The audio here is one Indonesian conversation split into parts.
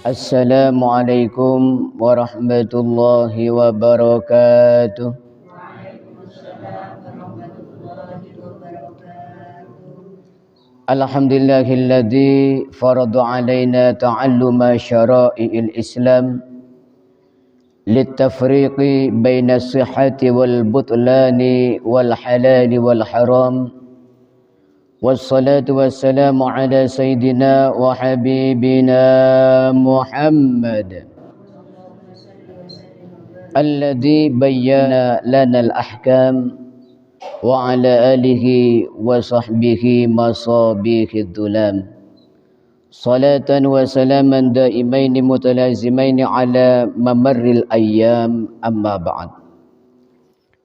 Assalamualaikum warahmatullahi wabarakatuh. Alhamdulillahilladzi farada alaina ta'alluma syara'i'il Islam litafriqi baina sihhati wal butlani wal halali wal haram. Wassalatu wassalamu ala sayyidina wa habibina Muhammad alladhi bayyana lana al-ahkam wa ala alihi wa sahbihi masabihid dhulam. Salatan wa salaman daimaini mutalazimaini ala mamarril ayyam, amma ba'd.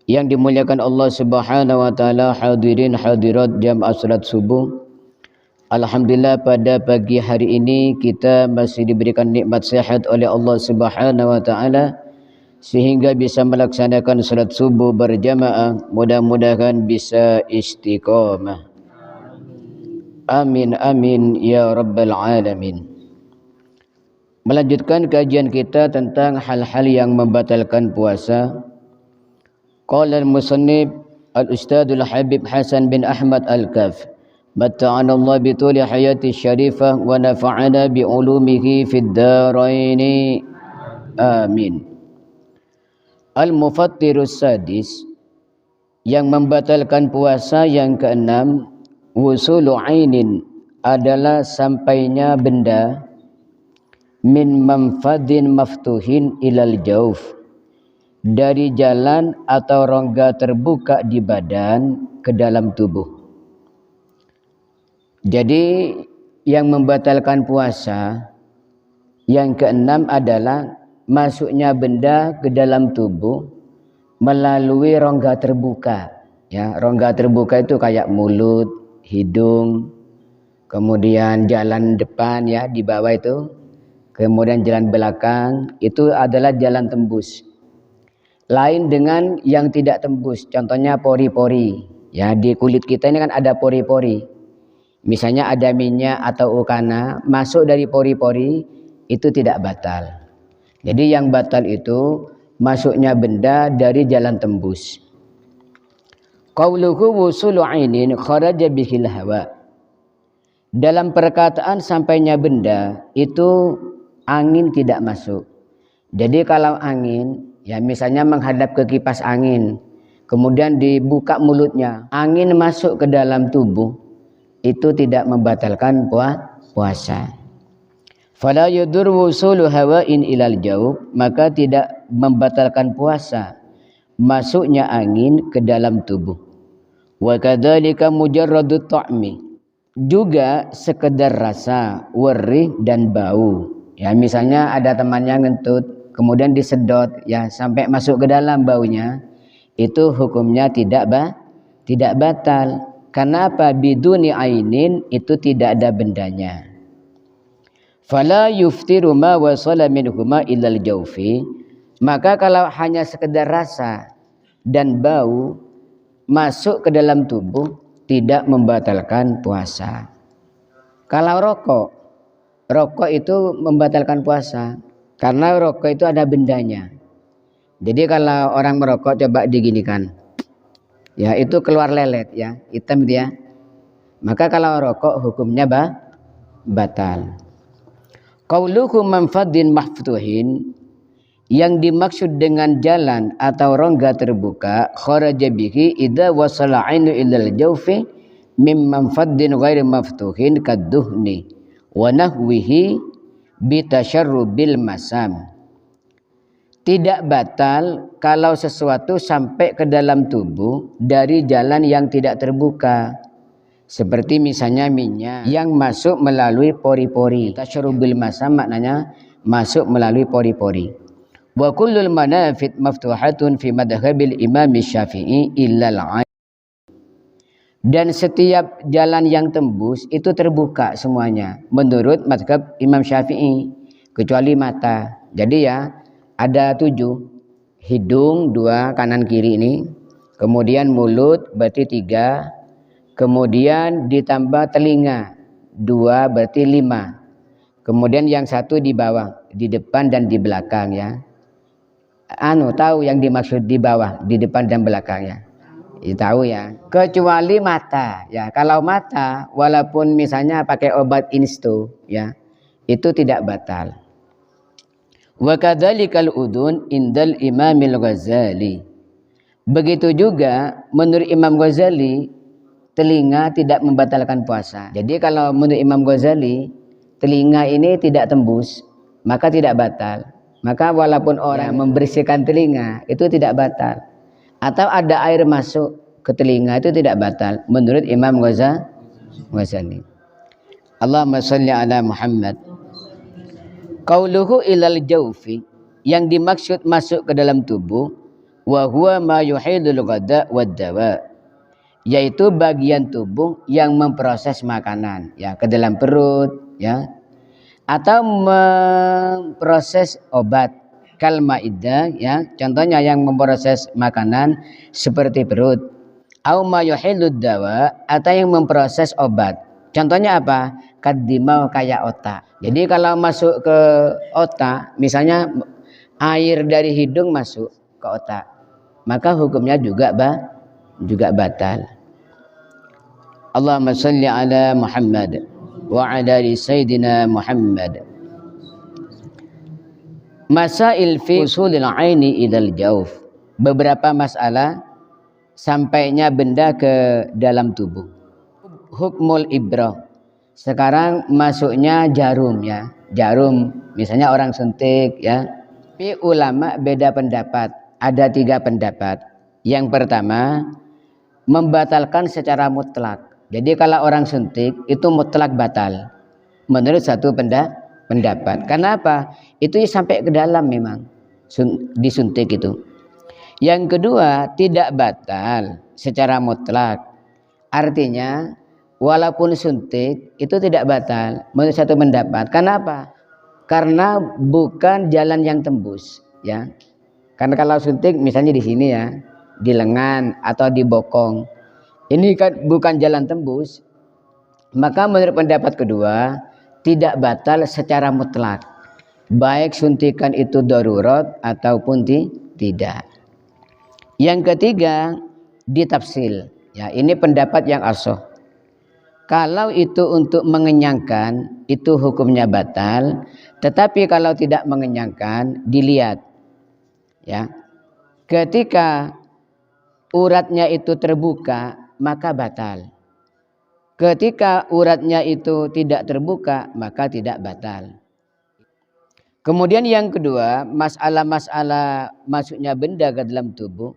Yang dimuliakan Allah Subhanahu wa taala, hadirin hadirat jamaah salat subuh. Alhamdulillah pada pagi hari ini kita masih diberikan nikmat sehat oleh Allah Subhanahu wa taala sehingga bisa melaksanakan salat subuh berjamaah. Mudah-mudahan bisa istiqamah. Amin amin ya rabbal alamin. Melanjutkan kajian kita tentang hal-hal yang membatalkan puasa. Qala al-musannif al-ustadzul Habib Hasan bin Ahmad Al-Kaf, matta'ana Allah bi tuli hayati syarifah wa nafa'ana bi ulumihi fid dharain. Amin. Al-mufattirus sadis, yang membatalkan puasa yang keenam, wusulu ainin, adalah sampainya benda min manfadin maftuhin ilal jauf, dari jalan atau rongga terbuka di badan ke dalam tubuh. Jadi yang membatalkan puasa yang keenam adalah masuknya benda ke dalam tubuh melalui rongga terbuka. Ya, rongga terbuka itu kayak mulut, hidung, kemudian jalan depan ya di bawah itu, kemudian jalan belakang, itu adalah jalan tembus. Lain dengan yang tidak tembus, contohnya pori-pori. Ya, di kulit kita ini kan ada pori-pori. Misalnya ada minyak atau ukana masuk dari pori-pori, itu tidak batal. Jadi yang batal itu masuknya benda dari jalan tembus. Qauluhu wusulu ainin kharaja bihil hawa. Dalam perkataan sampainya benda itu angin tidak masuk. Jadi kalau angin, ya misalnya menghadap ke kipas angin, kemudian dibuka mulutnya, angin masuk ke dalam tubuh, itu tidak membatalkan puasa. Fala yudur wusulu hawa'in ilal jawf, maka tidak membatalkan puasa masuknya angin ke dalam tubuh. Wa kadzalika mujarradut ta'mi, juga sekedar rasa, warih dan bau. Ya misalnya ada temannya ngentut, kemudian disedot ya sampai masuk ke dalam baunya, itu hukumnya tidak batal. Karena apa? Biduni ainin, itu tidak ada bendanya. Fala yuftiru ma wasala minhuma ilal jaufi, maka kalau hanya sekedar rasa dan bau masuk ke dalam tubuh tidak membatalkan puasa. Kalau rokok itu membatalkan puasa. Karena rokok itu ada bendanya. Jadi kalau orang merokok coba diginikan, ya itu keluar lelet ya, hitam dia. Maka kalau rokok hukumnya batal. Qauluhu manfadin mahfutuhin, yang dimaksud dengan jalan atau rongga terbuka, kharaja bihi idza wasala ainu ilal jawfi mim manfadin ghairi maftuhin kadduhni wa nahwihi bitasyarrubil masam. Tidak batal kalau sesuatu sampai ke dalam tubuh dari jalan yang tidak terbuka, seperti misalnya minyak yang masuk melalui pori-pori. Tasyarrubil masam maknanya masuk melalui pori-pori. Wa kullul manafid maftuhatun fi madhhabil Imam Syafi'i illal ain. Dan setiap jalan yang tembus itu terbuka semuanya menurut mazhab Imam Syafi'i, kecuali mata. Jadi ya ada 7, hidung 2 kanan kiri ini, kemudian mulut berarti 3, kemudian ditambah telinga 2 berarti 5, Kemudian yang satu di bawah, di depan dan di belakang ya. Tahu yang dimaksud di bawah, di depan dan belakangnya. Tahu ya. Kecuali mata ya. Kalau mata walaupun misalnya pakai obat insto ya, itu tidak batal. Wa kadzalikal udun indal Imamil Ghazali. Begitu juga menurut Imam Ghazali, telinga tidak membatalkan puasa. Jadi kalau menurut Imam Ghazali, telinga ini tidak tembus, maka tidak batal. Maka walaupun orang membersihkan telinga, itu tidak batal. Atau ada air masuk ke telinga, itu tidak batal menurut Imam Ghazali. Allahumma shalli ala Muhammad. Qauluhu ilal jawfi, yang dimaksud masuk ke dalam tubuh, wa huwa ma yuhidul ghada wad dawa, yaitu bagian tubuh yang memproses makanan ya ke dalam perut ya, atau memproses obat kal maidah ya, contohnya yang memproses makanan seperti perut, au ma yuhilud dawa, atau yang memproses obat, contohnya apa, kadimau kayak otak. Jadi kalau masuk ke otak, misalnya air dari hidung masuk ke otak, maka hukumnya juga batal. Allahumma salli ala Muhammad wa ala ali sayyidina Muhammad. Masail fi usulil aini idal jauf. Beberapa masalah sampainya benda ke dalam tubuh. Hukmul ibrah. Sekarang masuknya jarum ya. Jarum misalnya orang suntik ya. Tapi ulama beda pendapat. Ada 3 pendapat. Yang pertama, membatalkan secara mutlak. Jadi kalau orang suntik itu mutlak batal menurut satu pendapat. Karena apa? Itu sampai ke dalam memang disuntik itu. Yang kedua, tidak batal secara mutlak. Artinya walaupun suntik itu tidak batal menurut satu pendapat. Karena apa? Karena bukan jalan yang tembus ya. Karena kalau suntik misalnya di sini ya, di lengan atau di bokong, ini kan bukan jalan tembus, maka menurut pendapat kedua tidak batal secara mutlak, baik suntikan itu darurat ataupun tidak. Yang ketiga, ditafsil ya, ini pendapat yang ashah. Kalau itu untuk mengenyangkan, itu hukumnya batal, tetapi kalau tidak mengenyangkan, dilihat ya, ketika uratnya itu terbuka maka batal. Ketika uratnya itu tidak terbuka maka tidak batal. Kemudian yang kedua, masalah-masalah masuknya benda ke dalam tubuh,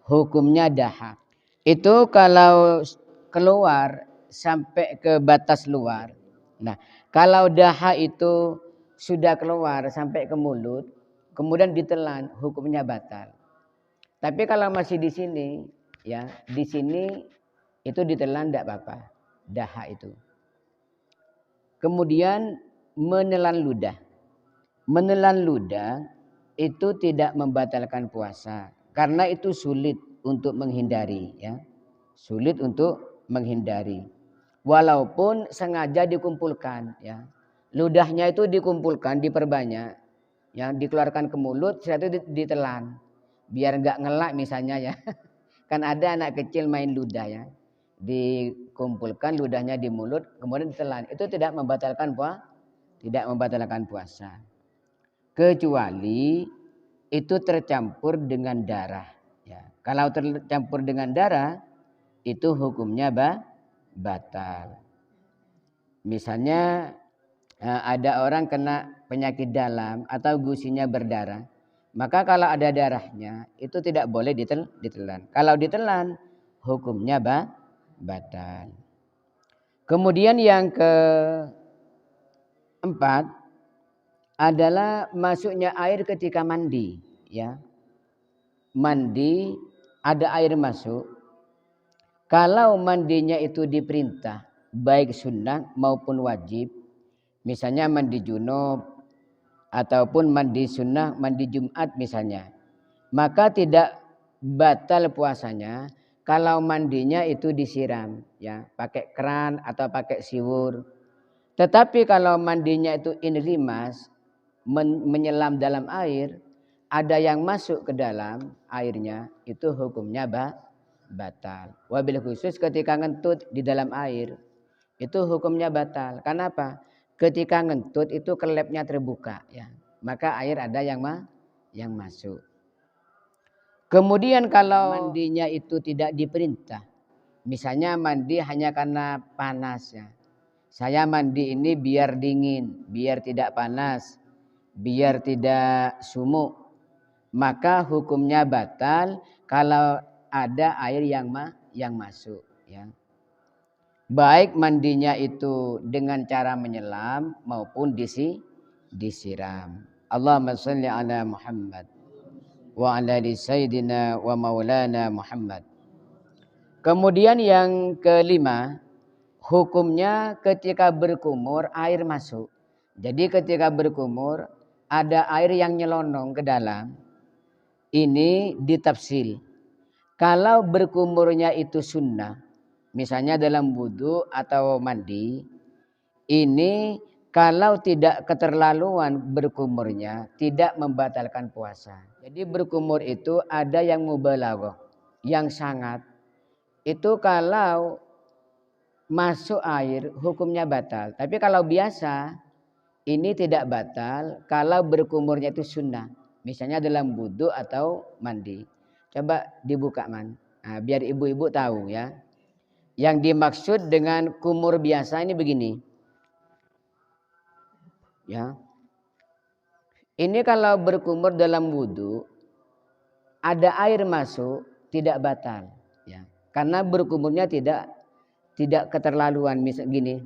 hukumnya dahak. Itu kalau keluar sampai ke batas luar. Nah, kalau dahak itu sudah keluar sampai ke mulut, kemudian ditelan, hukumnya batal. Tapi kalau masih di sini, ya di sini itu ditelan tidak apa-apa, dahak itu. Kemudian menelan ludah. Menelan ludah itu tidak membatalkan puasa, karena itu sulit untuk menghindari, ya, sulit untuk menghindari. Walaupun sengaja dikumpulkan, ya, ludahnya itu dikumpulkan, diperbanyak, yang dikeluarkan ke mulut, setelah itu ditelan. Biar nggak ngelak misalnya ya. Kan ada anak kecil main ludah ya. Dikumpulkan ludahnya di mulut kemudian ditelan. Itu tidak membatalkan puasa. Kecuali itu tercampur dengan darah ya. Kalau tercampur dengan darah itu hukumnya batal. Misalnya ada orang kena penyakit dalam atau gusinya berdarah. Maka kalau ada darahnya itu tidak boleh ditelan. Kalau ditelan hukumnya batal. Kemudian yang keempat adalah masuknya air ketika mandi, ya. Mandi ada air masuk. Kalau mandinya itu diperintah baik sunnah maupun wajib, misalnya mandi junub ataupun mandi sunnah, mandi Jumat misalnya, maka tidak batal puasanya kalau mandinya itu disiram ya, pakai keran atau pakai siwur. Tetapi kalau mandinya itu inrimas, menyelam dalam air, ada yang masuk ke dalam airnya, itu hukumnya batal. Wabil khusus ketika ngentut di dalam air, itu hukumnya batal. Kenapa? Ketika ngentut itu kelepnya terbuka, ya. Maka air ada yang masuk. Kemudian kalau mandinya itu tidak diperintah, misalnya mandi hanya karena panas, ya. Saya mandi ini biar dingin, biar tidak panas, biar tidak sumuk. Maka hukumnya batal kalau ada air yang masuk, ya. Baik mandinya itu dengan cara menyelam maupun disiram. Allahumma shalli ala Muhammad wa ala ali sayyidina wa maulana Muhammad. Kemudian yang kelima, hukumnya ketika berkumur air masuk. Jadi ketika berkumur ada air yang nyelonong ke dalam. Ini ditafsil. Kalau berkumurnya itu sunnah, misalnya dalam wudu atau mandi, ini kalau tidak keterlaluan berkumurnya tidak membatalkan puasa. Jadi berkumur itu ada yang mubalaghah, yang sangat. Itu kalau masuk air hukumnya batal. Tapi kalau biasa ini tidak batal kalau berkumurnya itu sunnah. Misalnya dalam wudu atau mandi. Coba dibuka man. Nah, biar ibu-ibu tahu ya. Yang dimaksud dengan kumur biasa ini begini. Ya. Ini kalau berkumur dalam wudu ada air masuk tidak batal, ya. Karena berkumurnya tidak keterlaluan, misal gini.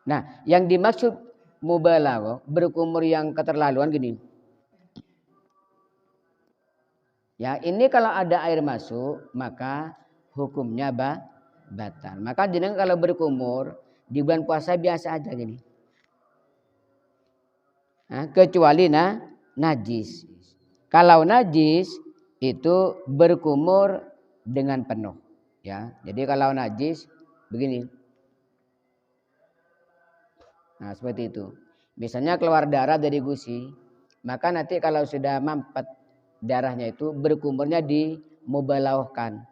Nah, yang dimaksud mubalaghah berkumur yang keterlaluan gini. Ya, ini kalau ada air masuk maka hukumnya batal. Maka jenengan kalau berkumur di bulan puasa biasa aja gini. Nah, kecuali najis. Kalau najis itu berkumur dengan penuh, ya. Jadi kalau najis begini. Nah, seperti itu. Misalnya keluar darah dari gusi, maka nanti kalau sudah mampet darahnya itu berkumurnya dimubalauhkan.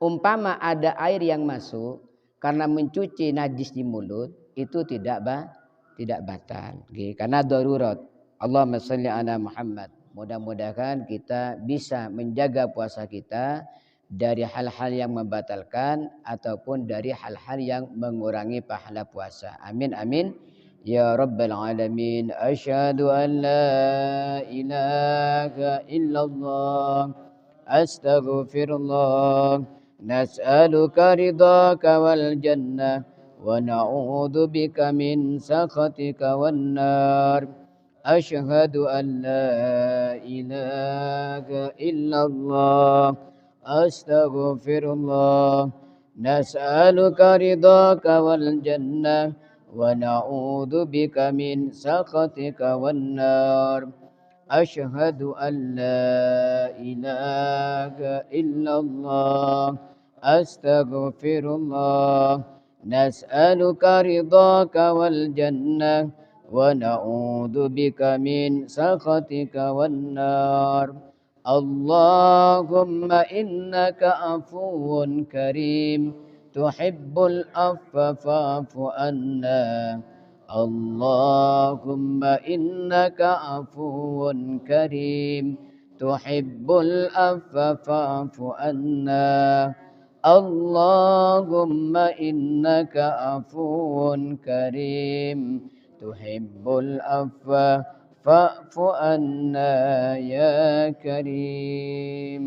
Umpama ada air yang masuk karena mencuci najis di mulut itu tidak batal, karena darurat. Allahumma shalli ala Muhammad. Mudah-mudahan kita bisa menjaga puasa kita dari hal-hal yang membatalkan ataupun dari hal-hal yang mengurangi pahala puasa. Amin amin ya rabbal alamin. Asyhadu an la ilaha illallah astaghfirullah nas'aluka ridhaka wal jannah ونعوذ بك من سخطك والنار أشهد أن لا إله إلا الله أستغفر الله نسألك رضاك والجنة ونعوذ بك من سخطك والنار أشهد أن لا إله إلا الله أستغفر الله نسألك رضاك والجنة ونعوذ بك من سخطك والنار اللهم إنك عفو كريم تحب العفو فاعف عنا اللهم إنك عفو كريم تحب العفو فاعف عنا اللهم إنك عفو كريم تحب العفو فاعف عنا يا كريم.